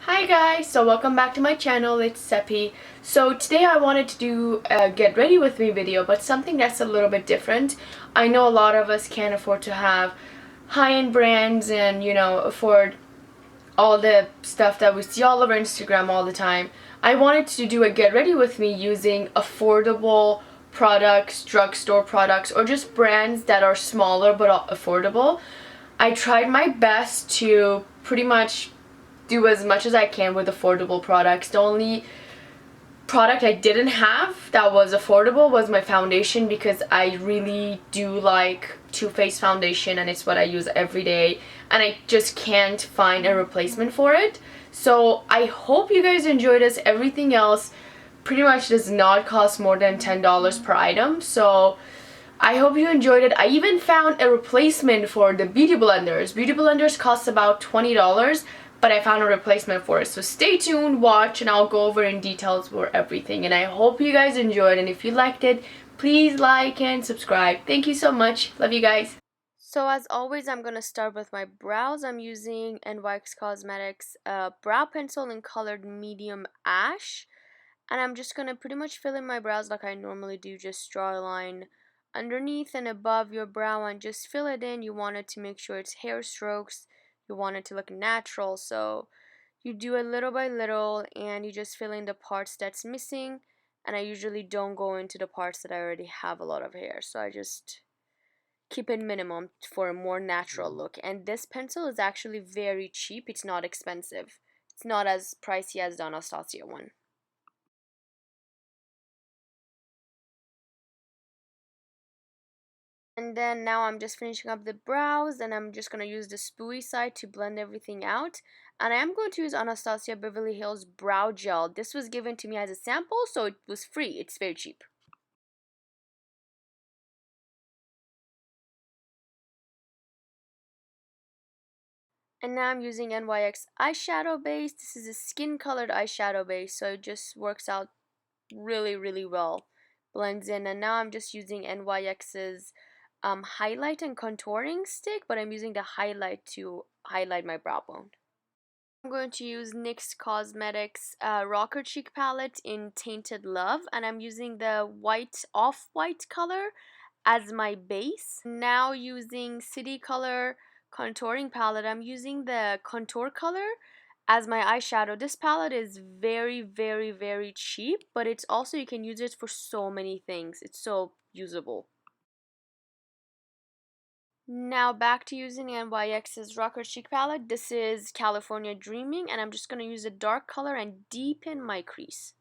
Hi guys, so welcome back to my channel. It's Seppi. So today I wanted to do a get ready with me video, but something that's a little bit different. I know a lot of us can't afford to have high-end brands and afford all the stuff that we see all over Instagram all the time. I wanted to do a get ready with me using affordable products, drugstore products, or just brands that are smaller but affordable. I tried my best to pretty much do as much as I can with affordable products. The only product I didn't have that was affordable was my foundation, because I really do like Too Faced foundation and it's what I use every day, and I just can't find a replacement for it. So I hope you guys enjoyed this. Everything else pretty much does not cost more than $10 per item, so I hope you enjoyed it. I even found a replacement for the beauty blenders. Beauty blenders cost about $20, but I found a replacement for it. So stay tuned, watch, and I'll go over in details for everything. And I hope you guys enjoyed, and if you liked it, please like and subscribe. Thank you so much. Love you guys. So as always, I'm going to start with my brows. I'm using NYX Cosmetics brow pencil in colored medium ash. And I'm just going to pretty much fill in my brows like I normally do. Just draw a line underneath and above your brow and just fill it in. You want it to make sure it's hair strokes. You want it to look natural. So you do it little by little and you just fill in the parts that's missing. And I usually don't go into the parts that I already have a lot of hair. So I just keep it minimum for a more natural look. And this pencil is actually very cheap. It's not expensive. It's not as pricey as the Anastasia one. And then now I'm just finishing up the brows, and I'm just going to use the spoolie side to blend everything out. And I am going to use Anastasia Beverly Hills Brow Gel. This was given to me as a sample, so it was free. It's very cheap. And now I'm using NYX eyeshadow base. This is a skin colored eyeshadow base, so it just works out really, really well. Blends in. And now I'm just using NYX's highlight and contouring stick, but I'm using the highlight to highlight my brow bone. I'm going to use NYX Cosmetics Rocker Cheek palette in Tainted Love, and I'm using the white off-white color as my base. Now using City Color contouring palette, I'm using the contour color as my eyeshadow. This palette is very, very, very cheap, but it's also, you can use it for so many things. It's so usable. Now back to using NYX's Rocker Chic palette. This is California Dreaming, and I'm just going to use a dark color and deepen my crease.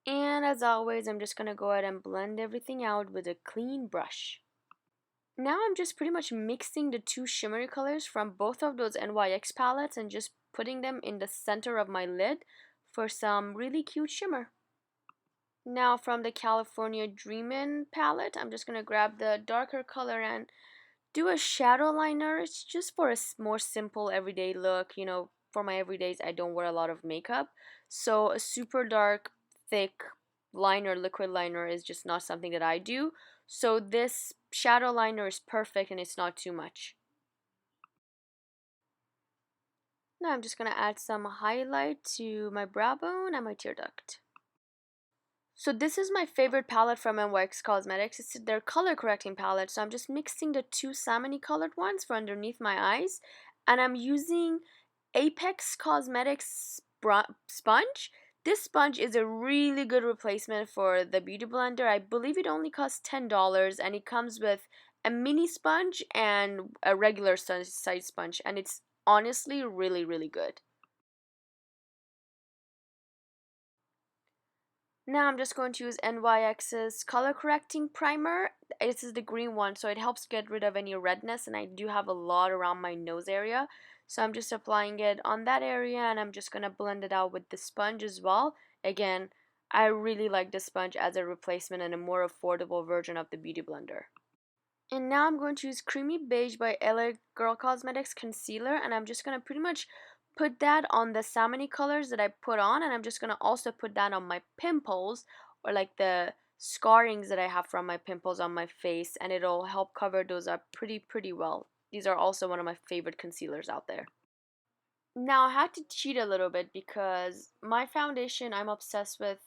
And as always, I'm just going to go ahead and blend everything out with a clean brush. Now I'm just pretty much mixing the two shimmery colors from both of those NYX palettes and just putting them in the center of my lid for some really cute shimmer. Now from the California Dreamin' palette, I'm just going to grab the darker color and do a shadow liner. It's just for a more simple everyday look. For my everydays, I don't wear a lot of makeup. So a super dark, thick liner, liquid liner is just not something that I do. So this shadow liner is perfect and it's not too much. Now I'm just going to add some highlight to my brow bone and my tear duct. So this is my favorite palette from NYX Cosmetics. It's their color correcting palette. So I'm just mixing the two salmon colored ones for underneath my eyes. And I'm using Apex Cosmetics sponge. This sponge is a really good replacement for the Beauty Blender. I believe it only costs $10, and it comes with a mini sponge and a regular size sponge. And it's honestly really, really good. Now I'm just going to use NYX's color correcting primer. This is the green one, so it helps get rid of any redness, and I do have a lot around my nose area. So I'm just applying it on that area, and I'm just going to blend it out with the sponge as well. Again, I really like the sponge as a replacement and a more affordable version of the Beauty Blender. And now I'm going to use Creamy Beige by LA Girl Cosmetics Concealer, and I'm just going to pretty much put that on the salmon colors that I put on, and I'm just going to also put that on my pimples, or like the scarrings that I have from my pimples on my face, and it'll help cover those up pretty well. These are also one of my favorite concealers out there. Now I had to cheat a little bit because my foundation, I'm obsessed with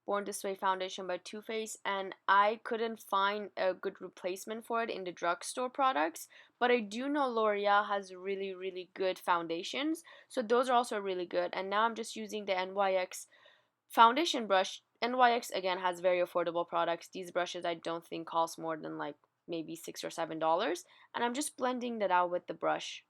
Born This Way foundation by Too Faced, and I couldn't find a good replacement for it in the drugstore products. But I do know L'Oreal has really good foundations, so those are also really good. And now I'm just using the NYX foundation brush. NYX again has very affordable products. These brushes I don't think cost more than like maybe $6 or $7, and I'm just blending that out with the brush.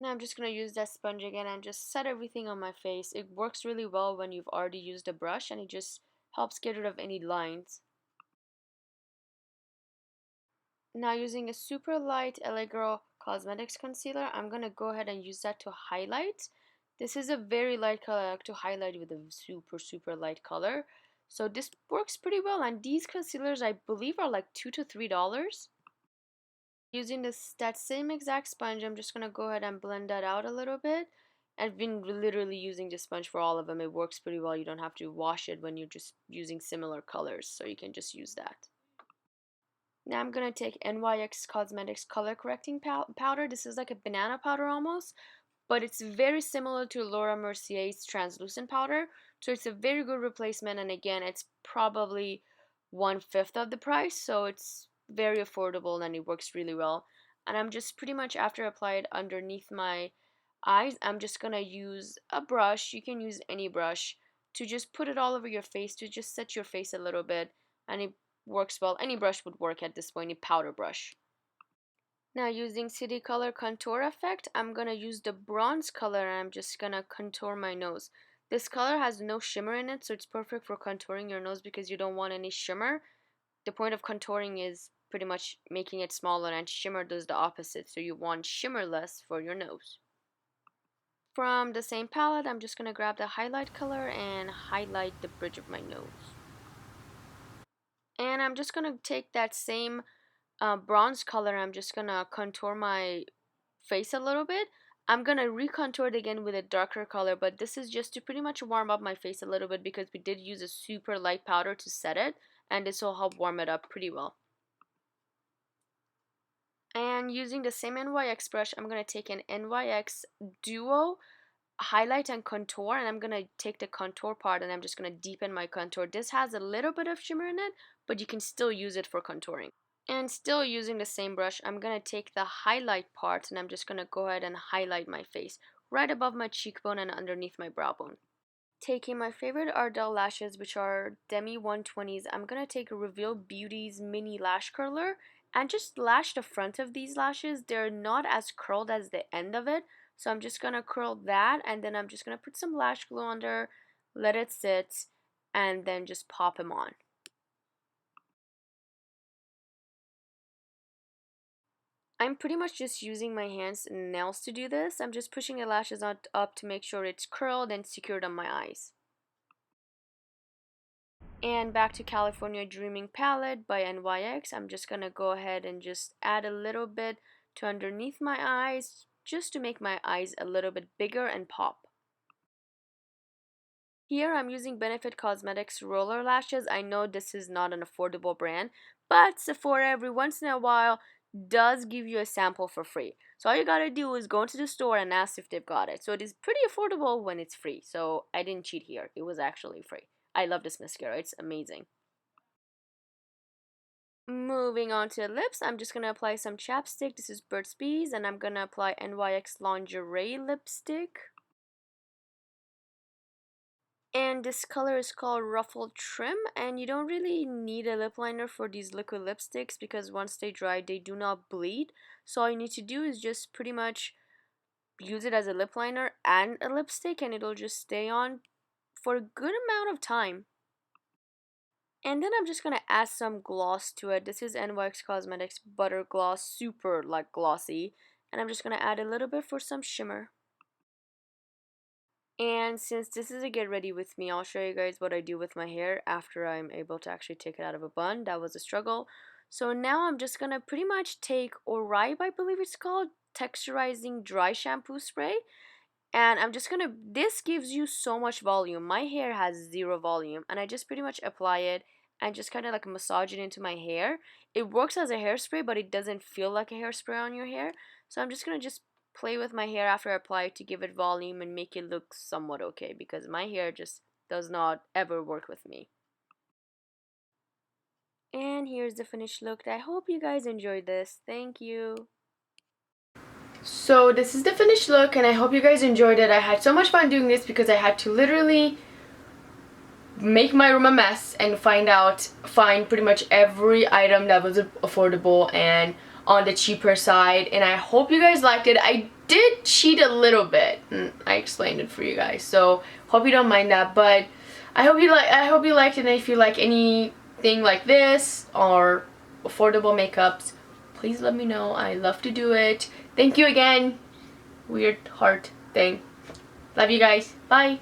Now I'm just going to use that sponge again and just set everything on my face. It works really well when you've already used a brush, and it just helps get rid of any lines. Now using a super light LA Girl Cosmetics concealer, I'm going to go ahead and use that to highlight. This is a very light color. I like to highlight with a super light color. So this works pretty well, and these concealers I believe are like $2 to $3. Using that same exact sponge, I'm just going to go ahead and blend that out a little bit. I've been literally using this sponge for all of them. It works pretty well. You don't have to wash it when you're just using similar colors, so you can just use that. Now I'm going to take NYX Cosmetics Color Correcting Powder. This is like a banana powder almost, but it's very similar to Laura Mercier's translucent powder, so it's a very good replacement, and again it's probably 1/5 of the price, so it's very affordable and it works really well. And I'm just pretty much, after I apply it underneath my eyes, I'm just gonna use a brush. You can use any brush to just put it all over your face, to just set your face a little bit, and it works well. Any brush would work at this point, a powder brush. Now using City Color Contour Effect, I'm going to use the bronze color and I'm just going to contour my nose. This color has no shimmer in it, so it's perfect for contouring your nose because you don't want any shimmer. The point of contouring is pretty much making it smaller, and shimmer does the opposite, so you want shimmerless for your nose. From the same palette, I'm just going to grab the highlight color and highlight the bridge of my nose. And I'm just going to take that same bronze color, I'm just gonna contour my face a little bit. I'm gonna recontour it again with a darker color, but this is just to pretty much warm up my face a little bit because we did use a super light powder to set it, and this will help warm it up pretty well. And using the same NYX brush, I'm gonna take an NYX Duo highlight and contour, and I'm gonna take the contour part and I'm just gonna deepen my contour. This has a little bit of shimmer in it, but you can still use it for contouring. And still using the same brush, I'm going to take the highlight part and I'm just going to go ahead and highlight my face right above my cheekbone and underneath my brow bone. Taking my favorite Ardell lashes, which are Demi 120s, I'm going to take a Reveal Beauty's mini lash curler and just lash the front of these lashes. They're not as curled as the end of it, so I'm just going to curl that, and then I'm just going to put some lash glue under, let it sit, and then just pop them on. I'm pretty much just using my hands and nails to do this. I'm just pushing the lashes up to make sure it's curled and secured on my eyes. And back to California Dreaming palette by NYX. I'm just gonna go ahead and just add a little bit to underneath my eyes, just to make my eyes a little bit bigger and pop. Here I'm using Benefit Cosmetics roller lashes. I know this is not an affordable brand, but Sephora every once in a while does give you a sample for free. So all you gotta do is go into the store and ask if they've got it. So it is pretty affordable when it's free. So I didn't cheat here. It was actually free. I love this mascara. It's amazing. Moving on to lips, I'm just gonna apply some chapstick. This is Burt's Bees, and I'm gonna apply NYX Lingerie lipstick. And this color is called Ruffled Trim, and you don't really need a lip liner for these liquid lipsticks because once they dry, they do not bleed. So all you need to do is just pretty much use it as a lip liner and a lipstick, and it'll just stay on for a good amount of time. And then I'm just going to add some gloss to it. This is NYX Cosmetics Butter Gloss, super like glossy. And I'm just going to add a little bit for some shimmer. And since this is a get ready with me, I'll show you guys what I do with my hair after I'm able to actually take it out of a bun. That was a struggle. So now I'm just gonna pretty much take Oribe, I believe it's called, texturizing dry shampoo spray. And I'm just gonna, this gives you so much volume. My hair has zero volume, and I just pretty much apply it and just kind of like massage it into my hair. It works as a hairspray, but it doesn't feel like a hairspray on your hair. So I'm just gonna just play with my hair after I apply it to give it volume and make it look somewhat okay, because my hair just does not ever work with me. And here's the finished look. I hope you guys enjoyed this. Thank you. So this is the finished look, and I hope you guys enjoyed it. I had so much fun doing this because I had to literally make my room a mess and find pretty much every item that was affordable and on the cheaper side. And I hope you guys liked it. I did cheat a little bit, and I explained it for you guys, so hope you don't mind that. But I hope you liked it. And if you like anything like this or affordable makeups, please let me know. I love to do it. Thank you again. Weird heart thing. Love you guys. Bye.